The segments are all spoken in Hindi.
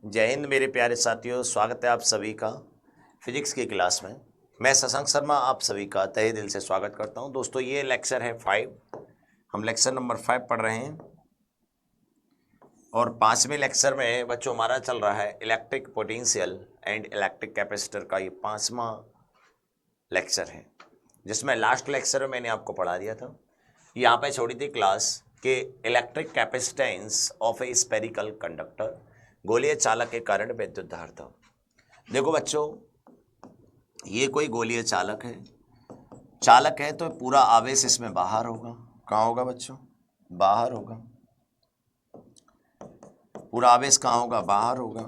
जय हिंद मेरे प्यारे साथियों, स्वागत है आप सभी का फिजिक्स की क्लास में। मैं शशांक शर्मा आप सभी का तहे दिल से स्वागत करता हूं। दोस्तों, ये लेक्चर है 5। हम लेक्चर नंबर 5 पढ़ रहे हैं और 5वें लेक्चर में बच्चों हमारा चल रहा है electric potential and electric capacitor का। ये 5वां लेक्चर है जिसमें लास्ट लेक्चर में मैंने आपको पढ़ा दिया था, यहाँ पे छोड़ी थी क्लास के electric capacitance of a spherical conductor, गोलीय चालक के कारण विद्युत धारा। देखो बच्चों, ये कोई गोलीय चालक है तो पूरा आवेश इसमें बाहर होगा। कहाँ होगा बच्चों? बाहर होगा। पूरा आवेश कहाँ होगा? बाहर होगा।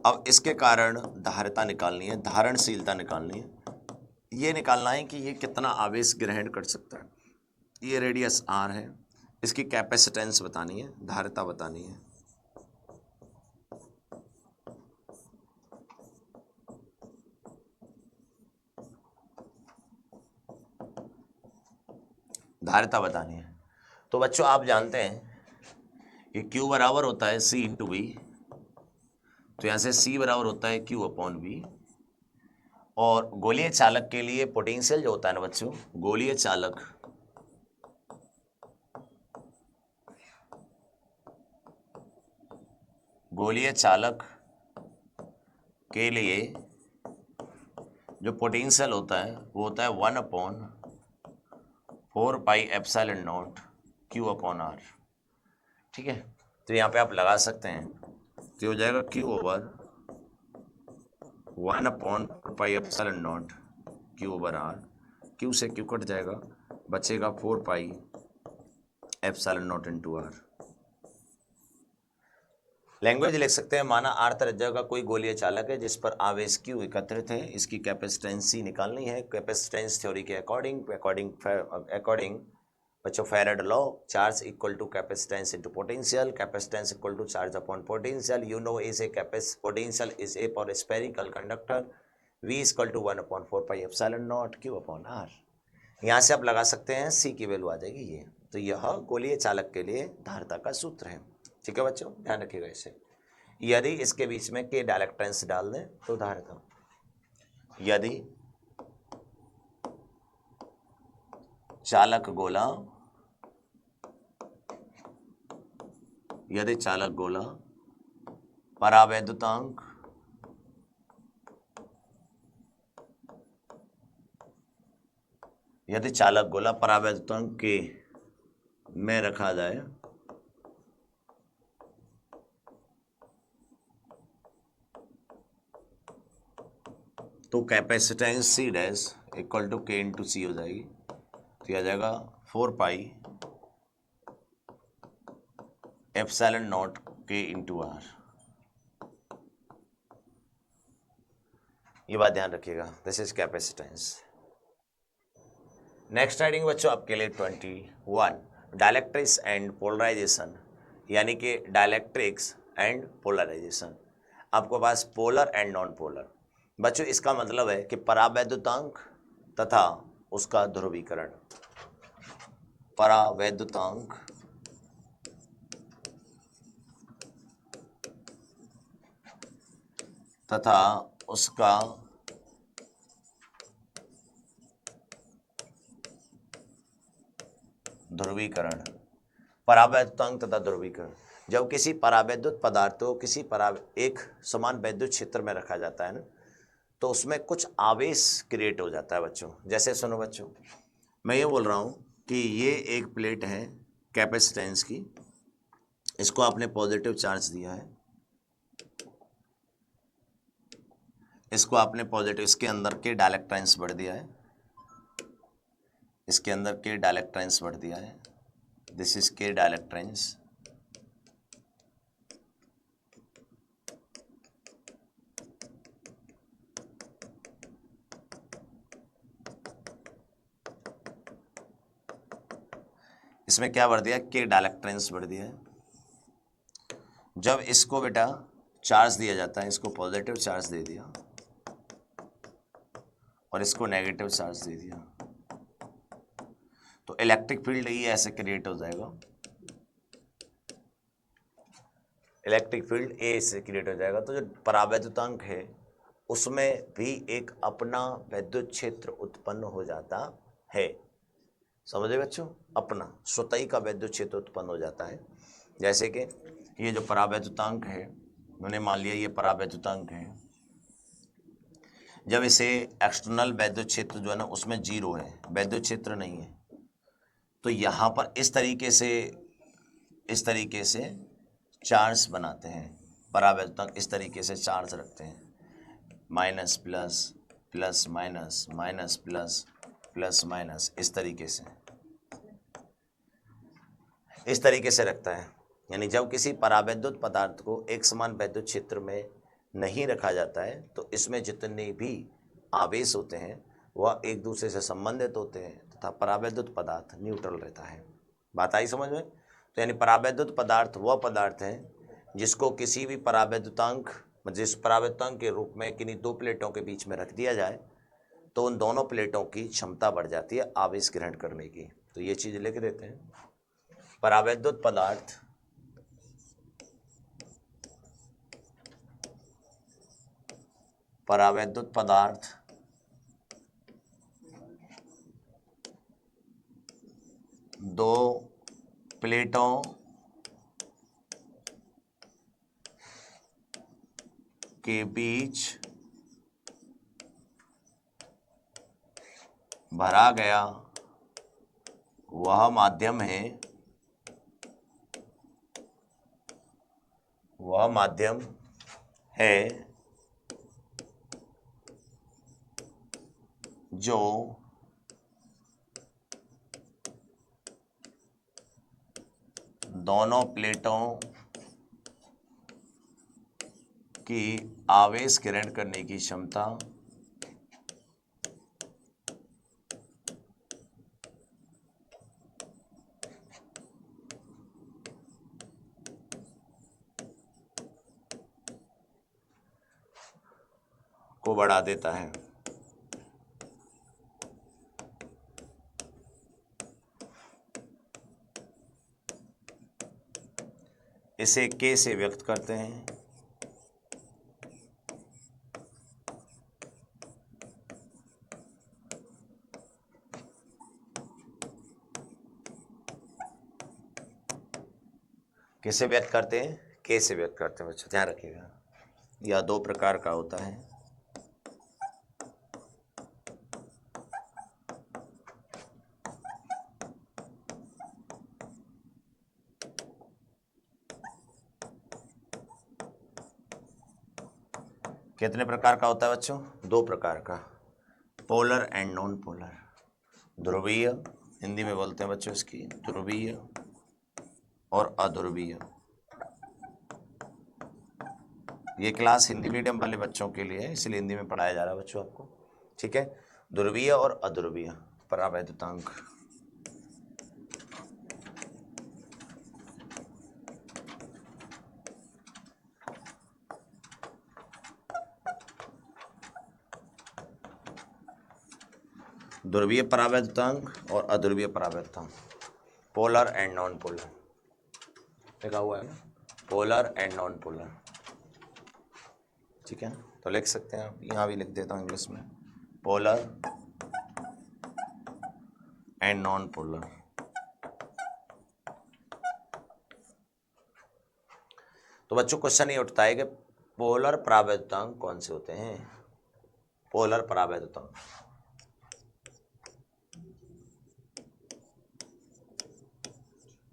अब इसके कारण धारिता निकालनी है, धारणशीलता निकालनी है। ये निकालना है कि ये कितना आवेश ग्रहण कर सकता है। ये रेडियस आर है, इसकी कैपेसिटेंस बतानी है, धारिता बतानी है। धारिता बतानी है। तो बच्चों आप जानते हैं कि Q बराबर होता है C इंटू वी, तो यहाँ से C बराबर होता है Q अपॉन वी। और गोलीय चालक के लिए पोटेंशियल जो होता है ना बच्चों, गोलीय चालक के लिए जो पोटेंशियल होता है वो होता है 1/4πε0 Q अपॉन आर। ठीक है, तो यहाँ पे आप लगा सकते हैं, तो हो जाएगा Q over 1/4πε0 Q over R. Q से Q कट जाएगा, बचेगा 4πε0 इंटू आर। लैंग्वेज लिख सकते हैं, माना आर त्रिज्या का कोई गोलीय चालक है जिस पर आवेश Q एकत्रित है, इसकी कैपेसिटेंस C निकालनी है। कैपेसिटेंस थ्योरी के अकॉर्डिंग बच्चों farad law, charge equal to capacitance into potential, capacitance equal to charge upon potential. You know is a potential is a for spherical conductor, V equal to 1/4πε0 Q upon R. यहाँ से आप लगा सकते हैं, C की वैल्यू आ जाएगी ये। तो यह गोलीय चालक के लिए धारिता का सूत्र है। ठीक है बच्चों, ध्यान रखिएगा इसे। यदि इसके बीच में के डायलेक्ट्रेंस डाल दें तो धारिता, यदि चालक गोला परावैद्युतांक के में रखा जाए तो capacitance C dash equal to K into C हो जाएगी। तो यह आ जाएगा 4πε0 के इंटू आर। ये बात ध्यान रखिएगा, this is capacitance. Next riding बच्चों आपके लिए 21, डायलेक्ट्रिक्स एंड पोलराइजेशन, यानी कि डायलेक्ट्रिक्स एंड पोलराइजेशन। आपको पास पोलर एंड नॉन पोलर। बच्चों इसका मतलब है कि परावैद्युतांक तथा उसका ध्रुवीकरण, परावैद्युतांक तथा उसका ध्रुवीकरण। परावैद्युतांक तथा ध्रुवीकरण, जब किसी परावैद्युत पदार्थ को किसी एक समान वैद्युत क्षेत्र में रखा जाता है ना, तो उसमें कुछ आवेश क्रिएट हो जाता है बच्चों। जैसे सुनो बच्चों, मैं ये बोल रहा हूँ कि ये एक प्लेट है कैपेसिटेंस की, इसको आपने पॉजिटिव चार्ज दिया है, इसको आपने पॉजिटिव, इसके अंदर के डायलेक्ट्रेंस बढ़ दिया है, इसके अंदर के डायलेक्ट्रेंस बढ़ दिया है, दिस इज के डायलेक्ट्रेंस। इसमें क्या बढ़ दिया? के डायलेक्ट्रेंस बढ़ दिया है। जब इसको बेटा चार्ज दिया जाता है, इसको पॉजिटिव चार्ज दे दिया और इसको नेगेटिव चार्ज दे दिया, तो इलेक्ट्रिक फील्ड ये ऐसे क्रिएट हो जाएगा। इलेक्ट्रिक फील्ड ए से क्रिएट हो जाएगा। तो जो परावैद्युतांक है उसमें भी एक अपना वैद्युत क्षेत्र उत्पन्न हो जाता है। समझे बच्चों, अपना स्वतः ही का वैद्युत क्षेत्र उत्पन्न हो जाता है। जैसे कि ये जो परावैद्युतांक है, मैंने मान लिया ये परावैद्युतांक है, जब इसे एक्सटर्नल वैद्युत क्षेत्र जो है ना उसमें 0 है, वैद्युत क्षेत्र नहीं है, तो यहाँ पर इस तरीके से चार्ज बनाते हैं। परावैद्युतांक इस तरीके से चार्ज रखते हैं, minus plus plus minus minus plus plus minus, इस तरीके से रखता है। यानी जब किसी परावैद्युत पदार्थ को एक समान वैद्युत क्षेत्र में नहीं रखा जाता है तो इसमें जितने भी आवेश होते हैं वह एक दूसरे से संबंधित होते हैं तथा परावैद्युत पदार्थ न्यूट्रल रहता है। बात आई समझ में? तो यानी परावैद्युत पदार्थ वह पदार्थ है जिसको किसी भी जिस परावैद्युतांक के रूप में किन्हीं दो प्लेटों के बीच में रख दिया जाए तो उन दोनों प्लेटों की क्षमता बढ़ जाती है आवेश ग्रहण करने की। तो ये चीज लिख देते हैं, परावैद्युत पदार्थ दो प्लेटों के बीच भरा गया वह माध्यम है जो दोनों प्लेटों की आवेश ग्रहण करने की क्षमता को बढ़ा देता है। इसे K से व्यक्त करते हैं। किसे व्यक्त करते हैं? K से व्यक्त करते हैं बच्चों, ध्यान रखिएगा। यह दो प्रकार का होता है। कितने प्रकार का होता है बच्चों? दो प्रकार का, पोलर एंड नॉन पोलर। ध्रुवीय, हिंदी में बोलते हैं बच्चों इसकी ध्रुवीय और अध्रुवीय। ये क्लास हिंदी मीडियम वाले बच्चों के लिए है, इसलिए हिंदी में पढ़ाया जा रहा है बच्चों आपको, ठीक है। ध्रुवीय और अध्रुवीय परावैद्युतांक। ध्रुवीय परावैद्युतांक और अध्रुवीय परावैद्युतांक, पोलर एंड नॉन पोलर लिखा हुआ है ना, पोलर एंड नॉन पोलर, ठीक है। तो लिख सकते हैं आप, यहाँ भी लिख देता हूँ इंग्लिश में, पोलर एंड नॉन पोलर। तो बच्चों क्वेश्चन ये उठता है कि पोलर परावैद्युतांक कौन से होते हैं? पोलर परावैद्युतांक,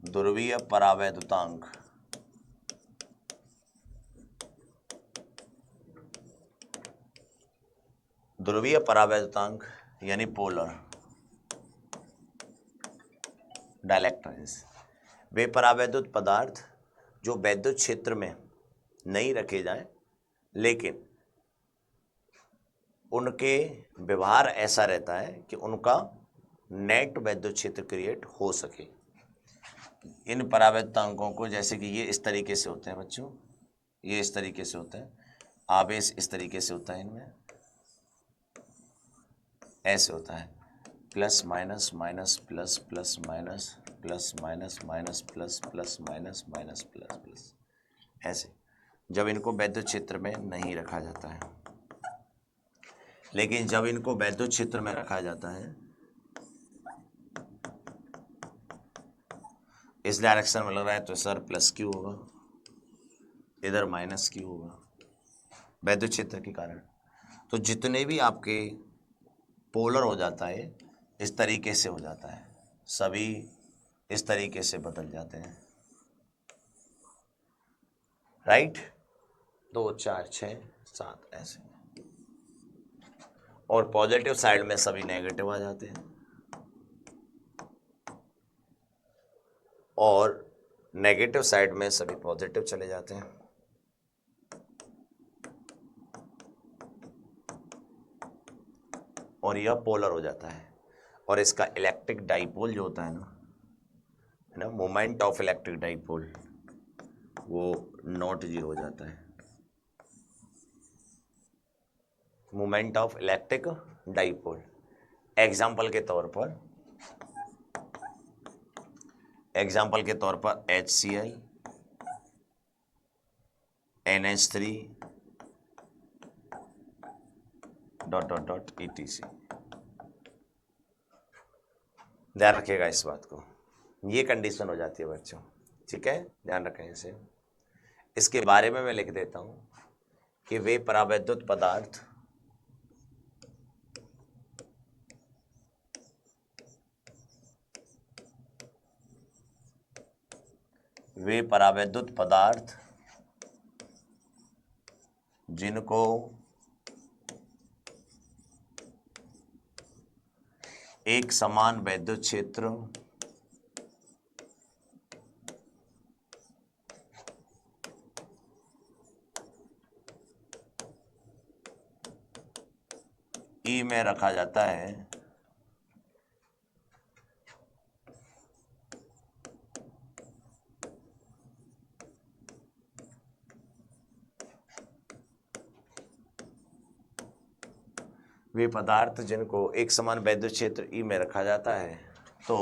ध्रुवीय परावैद्युतांक, ध्रुवीय परावैद्युतांक यानी पोलर डाइलेक्ट्रिक्स, वे परावैद्युत पदार्थ जो वैद्युत क्षेत्र में नहीं रखे जाएं लेकिन उनके व्यवहार ऐसा रहता है कि उनका नेट वैद्युत क्षेत्र क्रिएट हो सके। इन परावैद्युतांकों को, जैसे कि ये इस तरीके से होते हैं बच्चों, ये इस तरीके से होते हैं, आवेश इस तरीके से होता है, इनमें ऐसे होता है, plus minus minus plus plus minus plus minus minus plus plus minus minus plus plus, ऐसे, जब इनको वैद्युत क्षेत्र में नहीं रखा जाता है। लेकिन जब इनको वैद्युत क्षेत्र में रखा जाता है, इस डायरेक्शन में लग रहा है तो सर प्लस क्यू होगा, इधर माइनस क्यू होगा वैद्युत क्षेत्र के कारण। तो जितने भी आपके पोलर हो जाता है इस तरीके से हो जाता है, सभी इस तरीके से बदल जाते हैं, राइट। 2 4 6 7 ऐसे, और पॉजिटिव साइड में सभी नेगेटिव आ जाते हैं, और नेगेटिव साइड में सभी पॉजिटिव चले जाते हैं। और यह पोलर हो जाता है, और इसका इलेक्ट्रिक डाइपोल जो होता है ना, मोमेंट ऑफ इलेक्ट्रिक डाइपोल वो नॉट जीरो हो जाता है। Moment of electric dipole, example के तौर पर HCl, NH3 etc। ध्यान रखिएगा इस बात को, ये कंडीशन हो जाती है बच्चों, ठीक है, ध्यान रखें इसे। इसके बारे में मैं लिख देता हूं कि वे परावैद्युत पदार्थ जिनको एक समान वैद्युत क्षेत्र ई में रखा जाता है, वे पदार्थ जिनको एक समान वैद्युत क्षेत्र ई में रखा जाता है, तो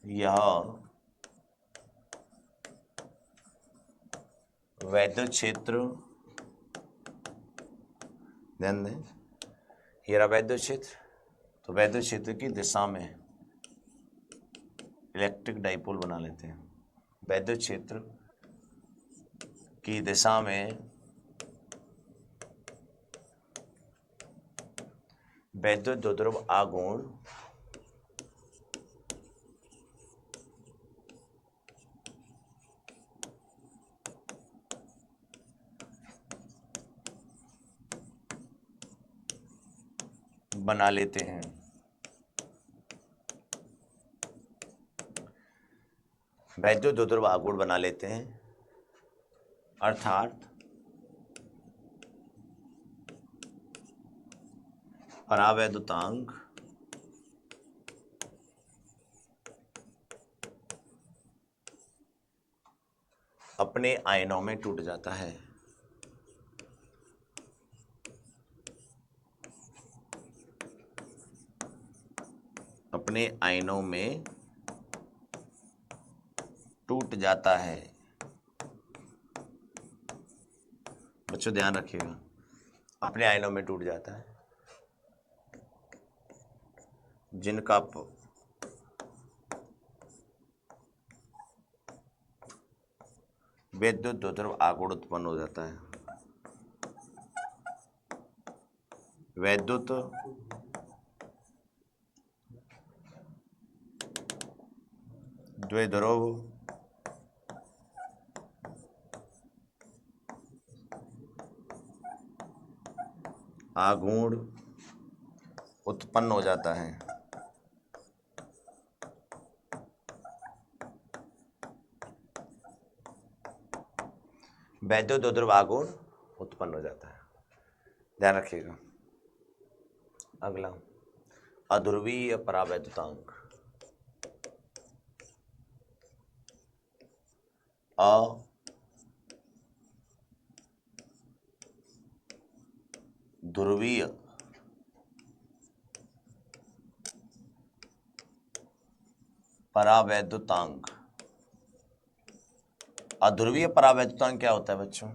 यह वैद्युत क्षेत्र, ध्यान दें, ये रहा वैद्युत क्षेत्र, तो वैद्युत क्षेत्र की दिशा में इलेक्ट्रिक डाइपोल बना लेते हैं। वैद्युत क्षेत्र की दिशा में वैद्युत द्विध्रुव आघूर्ण बना लेते हैं। वैद्युत द्विध्रुव आघूर्ण बना लेते हैं, अर्थात परावैद्युतांक अपने आयनों में टूट जाता है। अपने आयनों में टूट जाता है। बच्चों ध्यान रखिएगा, अपने आयनों में टूट जाता है, जिनका वैद्युत द्विध्रुव आघूर्ण उत्पन्न हो जाता है। वैद्युत द्विध्रुव आघूर्ण उत्पन्न हो जाता है। वैद्युत द्विध्रुव आघूर्ण उत्पन्न हो जाता है, ध्यान रखिएगा। अगला, अध्रुवीय परावैद्युतांक। अध्रुवीय परावैद्युतांक अध्रुवीय परावैद्युतांक क्या होता है बच्चों?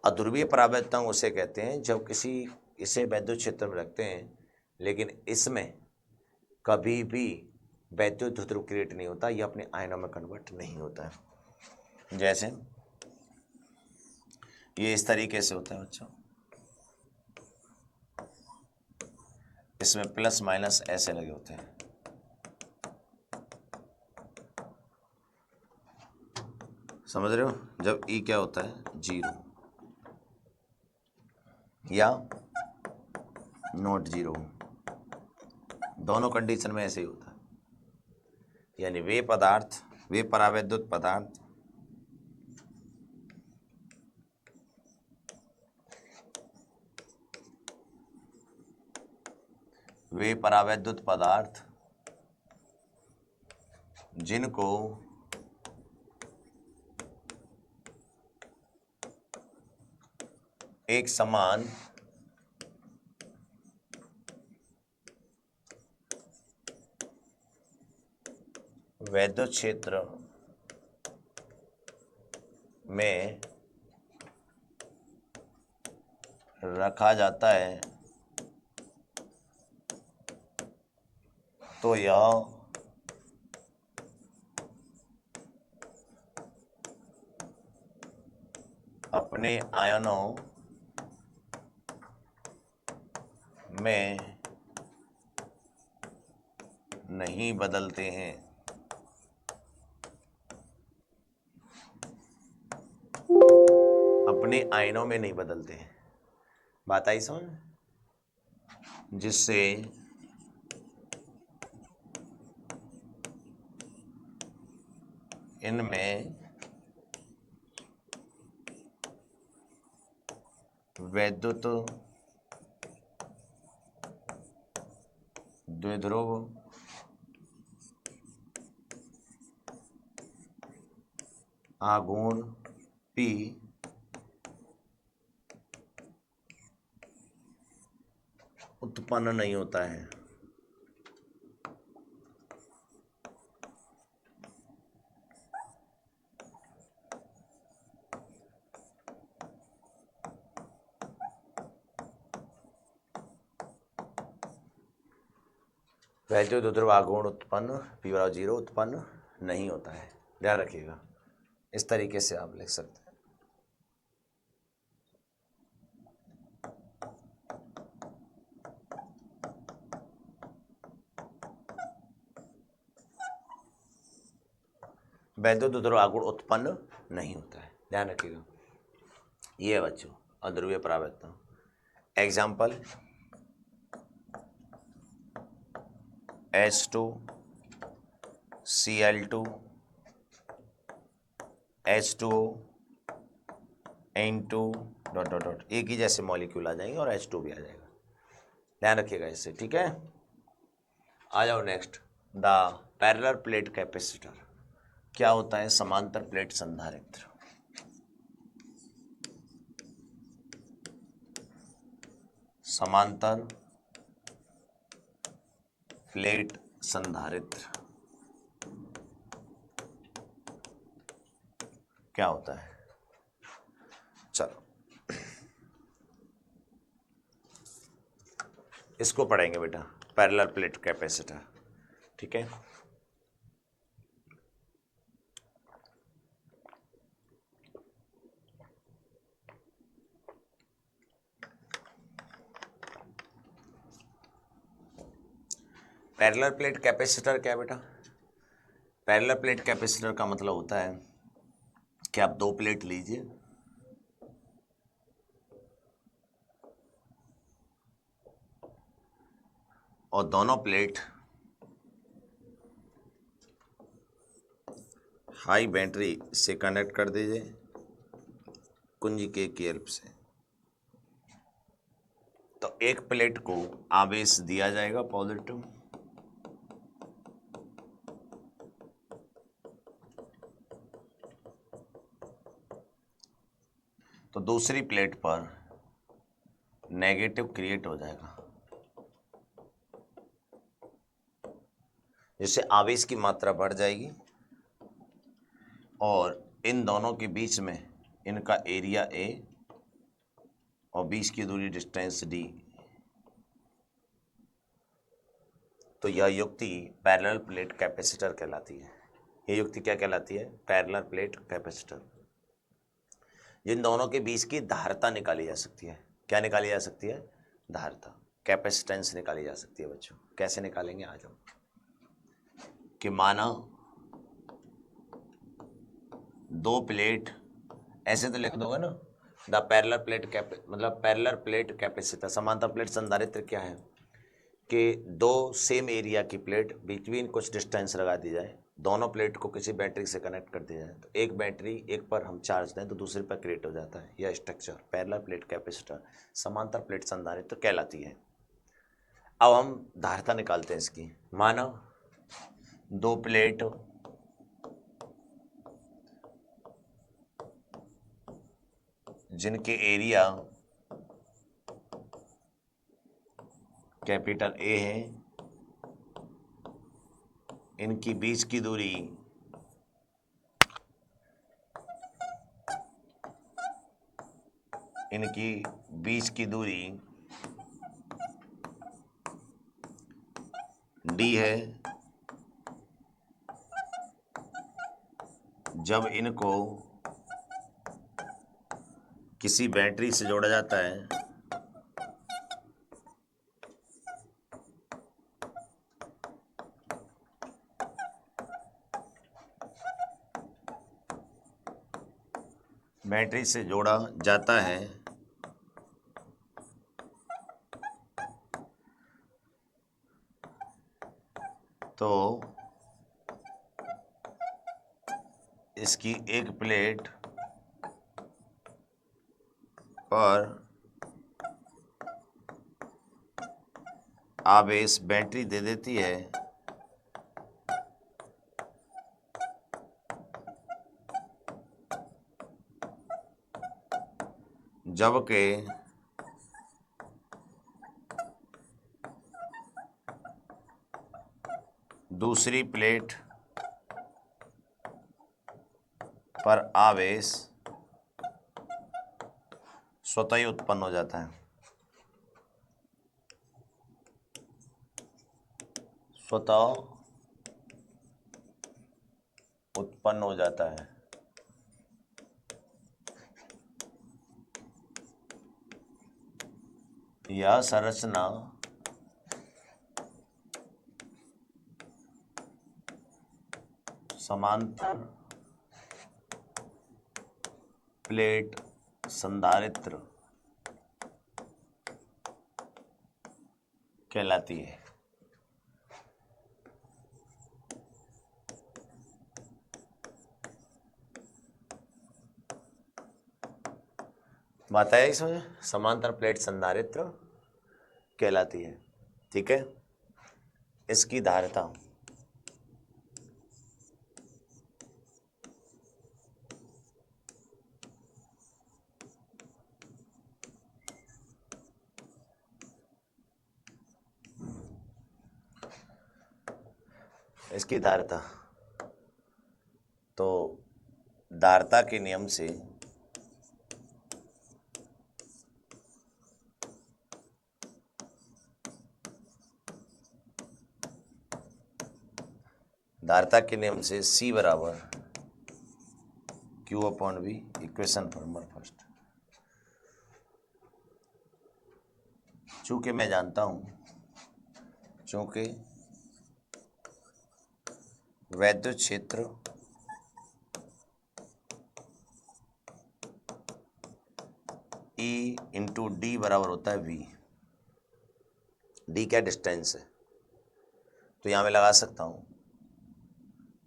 अध्रुवीय परावैद्युतांक उसे कहते हैं जब इसे वैद्युत क्षेत्र में रखते हैं लेकिन इसमें कभी भी वैद्युत ध्रुव क्रिएट नहीं होता, यह अपने आयनों में कन्वर्ट नहीं होता है। जैसे ये इस तरीके से होता है बच्चों, इसमें प्लस माइनस ऐसे लगे होते हैं। समझ रहे हो? जब ई क्या होता है 0 या नॉट 0, दोनों कंडीशन में ऐसे ही होता है। यानी वे परावैद्युत पदार्थ जिनको एक समान वैद्युत क्षेत्र में रखा जाता है तो यह अपने आयनों में नहीं बदलते हैं। अपने आयनों में नहीं बदलते हैं। बात आई समझ? जिससे इनमें वैद्युत द्विध्रुव आघूर्ण P उत्पन्न नहीं होता है। वैद्युत द्विध्रुव आघूर्ण उत्पन्न P बराबर 0 उत्पन्न नहीं होता है। ध्यान रखिएगा, इस तरीके से आप लिख सकते हैं। वैद्युत द्विध्रुव आघूर्ण उत्पन्न नहीं होता है, ध्यान रखिएगा। ये है बच्चों अध्रुवीय परावैद्युतांक। Example H2 Cl2 H2O N2 ... एक ही जैसे मॉलिक्यूल आ जाएंगे और H2 भी आ जाएगा। ध्यान रखिएगा इससे, ठीक है। आ जाओ next, the parallel plate capacitor क्या होता है? समांतर प्लेट संधारित्र। समांतर प्लेट संधारित्र क्या होता है? चलो इसको पढ़ेंगे बेटा, पैरेलल प्लेट कैपेसिटर, ठीक है। पैरेलल प्लेट कैपेसिटर क्या है बेटा? पैरेलल प्लेट कैपेसिटर का मतलब होता है कि आप दो प्लेट लीजिए और दोनों प्लेट हाई बैटरी से कनेक्ट कर दीजिए कुंजी के की हेल्प से। तो एक प्लेट को आवेश दिया जाएगा पॉजिटिव, तो दूसरी प्लेट पर नेगेटिव क्रिएट हो जाएगा, जिससे आवेश की मात्रा बढ़ जाएगी और इन दोनों के बीच में इनका एरिया A और बीच की दूरी डिस्टेंस D, तो यह युक्ति पैरेलल प्लेट कैपेसिटर कहलाती है। ये युक्ति क्या कहलाती है? Parallel plate capacitor. जिन दोनों के बीच की धारिता निकाली जा सकती है। क्या निकाली जा सकती है? धारिता, कैपेसिटेंस निकाली जा सकती है बच्चों। कैसे निकालेंगे आ जाओ। कि माना दो प्लेट, ऐसे तो लिख दोगे ना, द पैरेलल प्लेट मतलब पैरेलल प्लेट कैपेसिटर, समांतर प्लेट संधारित्र क्या है कि दो सेम एरिया की प्लेट बिटवीन कुछ डिस्टेंस लगा दी जाए, दोनों प्लेट को किसी बैटरी से कनेक्ट कर दिया जाए, तो एक बैटरी एक पर हम चार्ज दें तो दूसरे पर क्रिएट हो जाता है। यह स्ट्रक्चर पैरेलल प्लेट कैपेसिटर समांतर प्लेट संधारित्र कहलाती है। अब हम धारिता निकालते हैं इसकी। माना दो प्लेट जिनके एरिया कैपिटल A है, इनकी बीच की दूरी D है। जब इनको किसी बैटरी से जोड़ा जाता है तो इसकी एक प्लेट पर आवेश बैटरी दे देती है, जबकि दूसरी प्लेट पर आवेश स्वतः ही उत्पन्न हो जाता है। स्वतः उत्पन्न हो जाता है। यह संरचना समांतर प्लेट संधारित्र कहलाती है। बात है इसमें, समांतर प्लेट संधारित्र कहलाती है। ठीक है, इसकी धारिता तो धारिता के नियम से C बराबर Q/V, इक्वेशन फॉर्मूला फर्स्ट। चूंकि मैं जानता हूं, चूंकि वैद्युत क्षेत्र E/D बराबर होता है V। D क्या डिस्टेंस है, तो यहां मैं लगा सकता हूं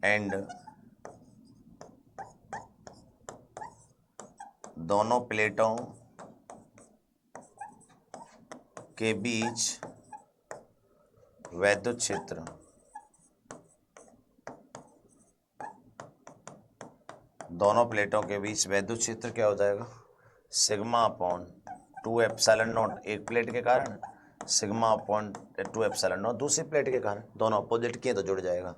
एंड दोनों प्लेटों के बीच वैद्युत क्षेत्र क्या हो जाएगा? σ/2ε0, एक प्लेट के कारण, σ/2ε0 दूसरी प्लेट के कारण, दोनों अपोजिट किए तो जुड़ जाएगा,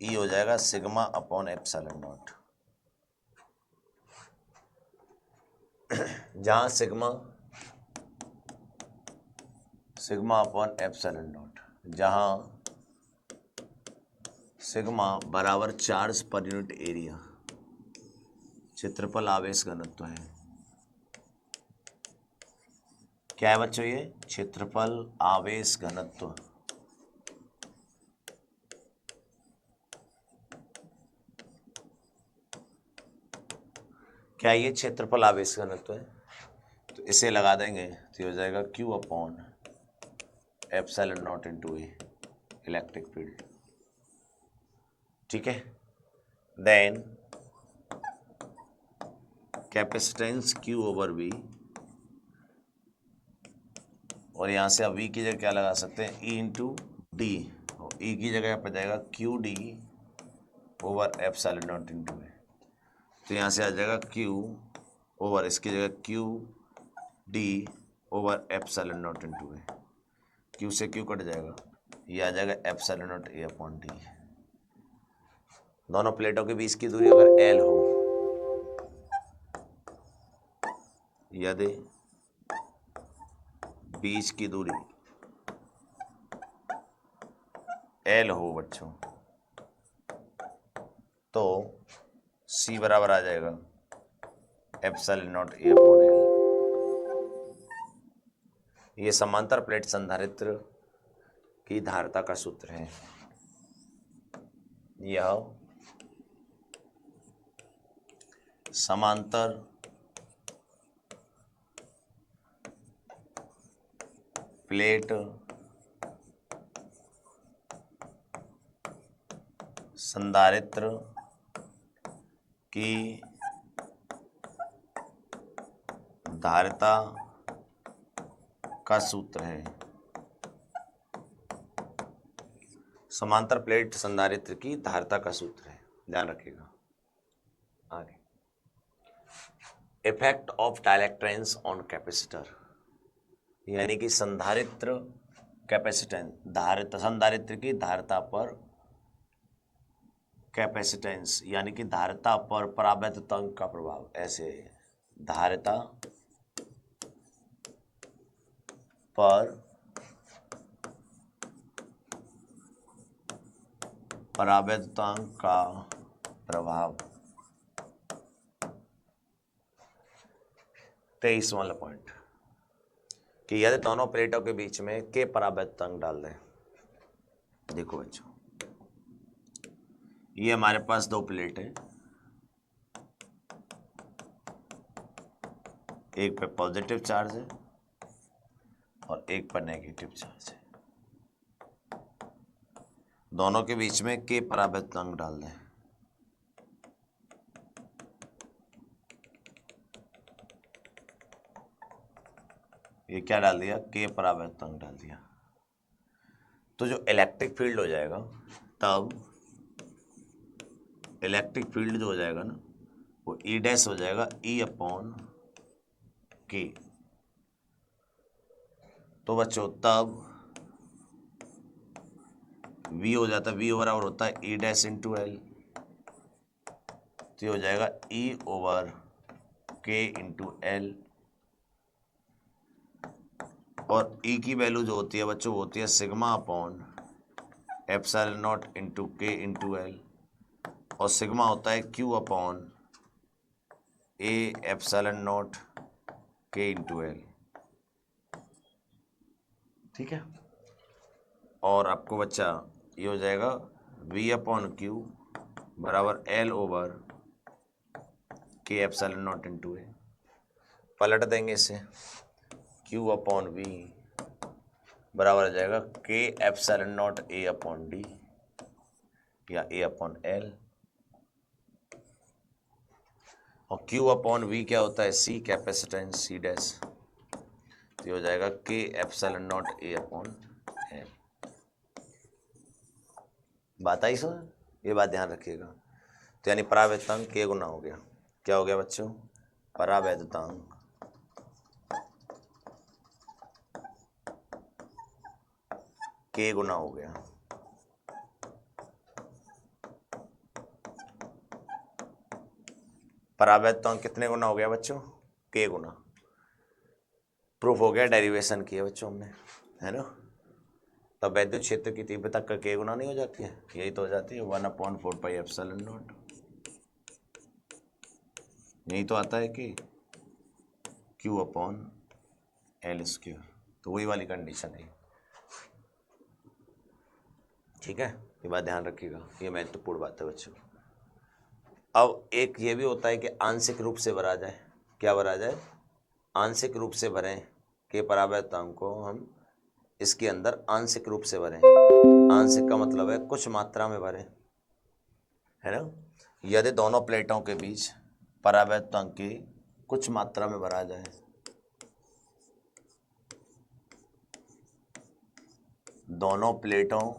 E हो जाएगा σ/ε0। जहां सिग्मा अपॉन एप्सिलॉन नॉट, जहां सिग्मा बराबर चार्ज पर यूनिट एरिया, क्षेत्रफल आवेश घनत्व है। क्या है बच्चों ये? क्षेत्रफल आवेश घनत्व। क्या ये क्षेत्रफल आवेश घनत्व है? तो इसे लगा देंगे तो हो जाएगा Q upon epsilon not into A, electric field. ठीक है, then capacitance Q over V, और यहाँ से अब V की जगह क्या लगा सकते हैं? E इंटू डी, और E की जगह पर जाएगा QD over epsilon not into A. तो यहाँ से आ जाएगा Q ओवर, इसकी जगह QD over epsilon not into A. Q से Q कट जाएगा, ये आ जाएगा एप्सिलॉन नॉट ए अपॉन डी। दोनों प्लेटों के बीच की दूरी अगर L हो, यदि बीच की दूरी L हो बच्चों, तो C बराबर आ जाएगा एप्सिलॉन नॉट ए अपॉन एल। ये समांतर प्लेट संधारित्र की धारिता का सूत्र है। यह समांतर प्लेट संधारित्र की धारिता का सूत्र है। समांतर प्लेट संधारित्र की धारिता का सूत्र है, ध्यान रखिएगा। आगे, इफेक्ट ऑफ डाइलेक्ट्रेंस ऑन कैपेसिटर, यानी कि संधारित्र कैपेसिटेंस, संधारित्र की धारिता पर कैपेसिटेंस यानी कि धारिता पर परावैद्युतांक का प्रभाव। ऐसे धारिता पर परावैद्युतांक का प्रभाव। 23 वाला पॉइंट कि यदि दोनों प्लेटों के बीच में के परावैद्युतांक डाल दें। देखो बच्चों, ये हमारे पास दो प्लेट है, एक पे पॉजिटिव चार्ज है और एक पर नेगेटिव चार्ज है। दोनों के बीच में के परावैद्युतांक डाल दें। ये क्या डाल दिया? के परावैद्युतांक डाल दिया। तो जो इलेक्ट्रिक फील्ड हो जाएगा, तब इलेक्ट्रिक फील्ड जो हो जाएगा ना, वो ई डैश हो जाएगा ई अपॉन के। तो बच्चों तब V हो जाता है, V बराबर होता है ई डैश इंटू एल। तो ये हो जाएगा E ओवर के इंटू एल, और E की वैल्यू जो होती है बच्चों वो होती है sigma upon epsilon not into के इंटू एल, और सिग्मा होता है Q upon A epsilon not के इंटू एल। ठीक है, और आपको बच्चा ये हो जाएगा V अपॉन क्यू बराबर L ओवर के एप्सिलॉन नॉट इंटू ए। पलट देंगे इसे, Q अपॉन V बराबर आ जाएगा के एप्सिलॉन नॉट ए अपॉन डी या ए अपॉन एल, और Q अपॉन V क्या होता है? C capacitance C dash. तो हो जाएगा के एप्सिलॉन नॉट ए अपॉन एल। बात आई सर? ये बात ध्यान रखिएगा। तो यानी परावैद्युतांक के गुना हो गया। क्या हो गया बच्चों? परावैद्युतांक के गुना हो गया। परावैद्युतांक कितने गुना हो गया बच्चों? के गुना। प्रूफ हो गया, डेरिवेशन किया बच्चों हमने, है ना। तब वैद्युत क्षेत्र की तीव्रता का k गुना नहीं हो जाती है, यही तो हो जाती है 1/4πε0। यही तो आता है कि Q/L²। तो वही वाली कंडीशन है, ठीक है। ये बात ध्यान रखिएगा, ये महत्वपूर्ण बात है बच्चों। अब एक ये भी होता है कि आंशिक रूप से भरा जाए। क्या भरा जाए? आंशिक रूप से भरें के परावर्तनांक को हम इसके अंदर आंशिक रूप से भरें। आंशिक का मतलब है कुछ मात्रा में भरें, है ना। यदि दोनों प्लेटों के बीच परावर्तनांक की कुछ मात्रा में भरा जाए, दोनों प्लेटों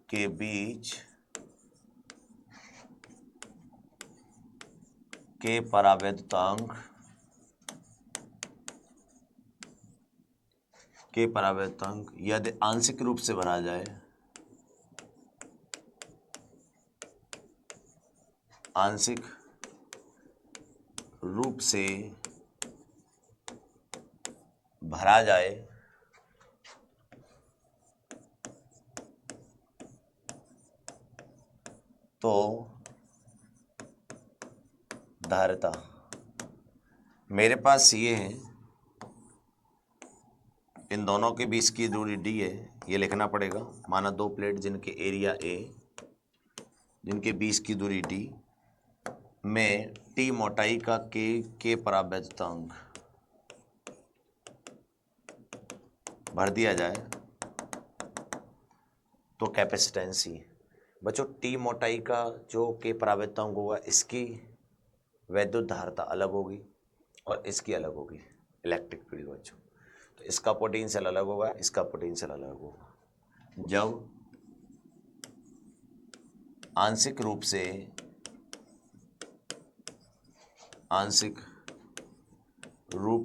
के बीच के परावर्तनांक यदि आंशिक रूप से भरा जाए, आंशिक रूप से भरा जाए तो धारिता, मेरे पास ये है, इन दोनों के बीच की दूरी d है, ये लिखना पड़ेगा। माना दो प्लेट जिनके एरिया a, जिनके बीच की दूरी d में t मोटाई का k परावर्तनांक भर दिया जाए तो कैपेसिटेंस ही बच्चों, t मोटाई का जो k परावर्तनांक होगा इसकी वैद्युत धारिता अलग होगी और इसकी अलग होगी इलेक्ट्रिक फील्ड बच्चों। तो इसका पोटेंशियल अलग होगा, इसका पोटेंशियल अलग होगा। जब आंशिक रूप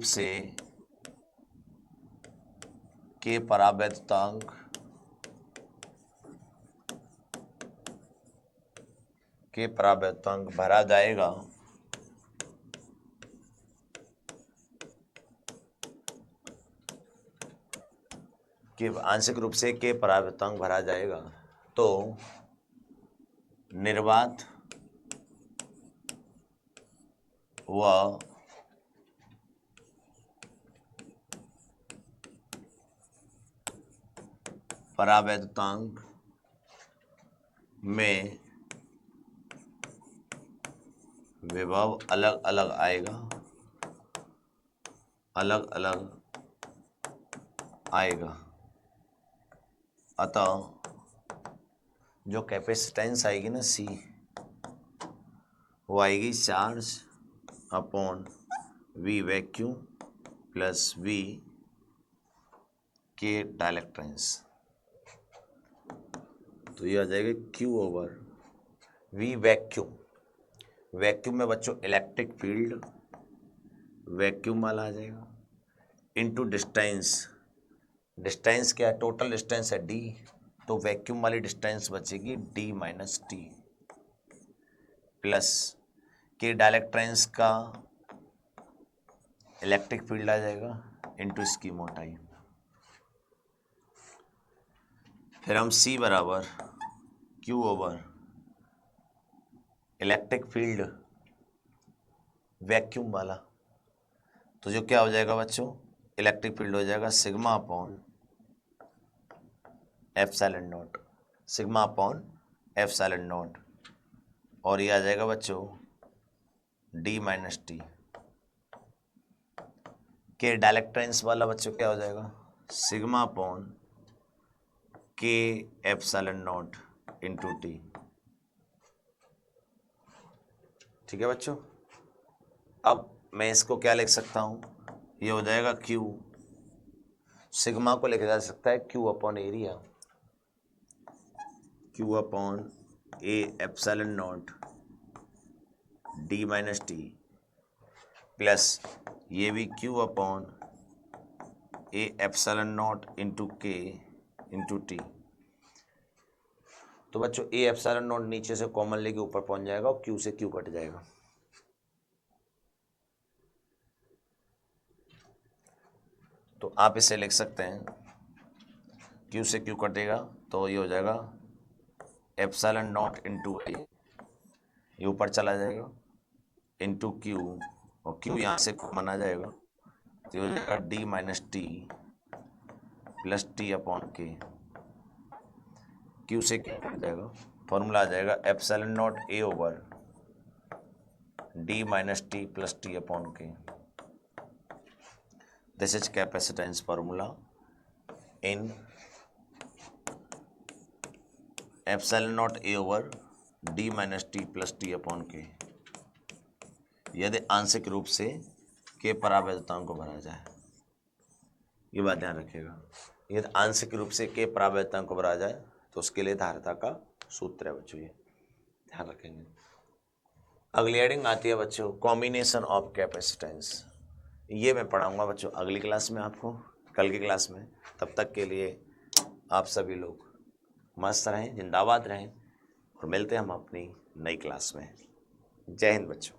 से के परावर्तनांक भरा जाएगा कि आंशिक रूप से के परावर्तनांक भरा जाएगा तो निर्वात व परावर्तनांक में विभव अलग अलग आएगा। अतः जो कैपेसिटेंस आएगी ना C, वो आएगी charge upon V vacuum plus V के डाइलेक्ट्रेंस। तो ये आ जाएगा Q/V वैक्यूम। वैक्यूम में बच्चों इलेक्ट्रिक फील्ड वैक्यूम वाला आ जाएगा इनटू डिस्टेंस। डिस्टेंस क्या है? टोटल डिस्टेंस है d, तो वैक्यूम वाली डिस्टेंस बचेगी d माइनस टी प्लस के डाइलेक्ट्रेंस का इलेक्ट्रिक फील्ड आ जाएगा इनटू इसकी मोटाई। फिर हम C बराबर Q/ इलेक्ट्रिक फील्ड वैक्यूम वाला, तो जो क्या हो जाएगा बच्चों, इलेक्ट्रिक फील्ड हो जाएगा sigma upon epsilon not, sigma upon epsilon not, और ये आ जाएगा बच्चों d माइनस टी। के डाइलेक्ट्रेंस वाला बच्चों क्या हो जाएगा, सिग्मा अपॉन के एप्सिलॉन नॉट इंटू टी। ठीक है बच्चों। अब मैं इसको क्या लिख सकता हूँ, ये हो जाएगा Q, सिग्मा को लिखा जा सकता है Q upon area, Q upon A epsilon not d minus T plus ये भी Q upon A epsilon not into के इंटू टी। तो बच्चों ए एप्सिलॉन नॉट नीचे से कॉमन लेके ऊपर पहुंच जाएगा और Q से Q कट जाएगा। तो आप इसे लिख सकते हैं, क्यू से क्यू कटेगा तो ये हो जाएगा एप्सिलॉन नॉट इंटू ए, ये ऊपर चला जाएगा, इंटू क्यू, और क्यू यहाँ से कॉमन आ जाएगा तो ये हो जाएगा D minus T plus T upon K. Q से क्यू कट जाएगा, फॉर्मूला आ जाएगा epsilon nought A over D minus T plus T upon K. This is capacitance formula in epsilon nought A over D minus T plus T upon K, यदि आंशिक रूप से के परावैधताओं को भरा जाए। ये बात ध्यान रखिएगा, यदि आंशिक रूप से के परावैधताओं को भरा जाए तो उसके लिए धारिता का सूत्र है बच्चों, ये ध्यान रखेंगे। अगली हेडिंग आती है बच्चों कॉम्बिनेशन ऑफ कैपेसिटेंस। ये मैं पढ़ाऊंगा बच्चों अगली क्लास में आपको, कल की क्लास में। तब तक के लिए आप सभी लोग मस्त रहें, जिंदाबाद रहें, और मिलते हैं हम अपनी नई क्लास में। जय हिंद बच्चों।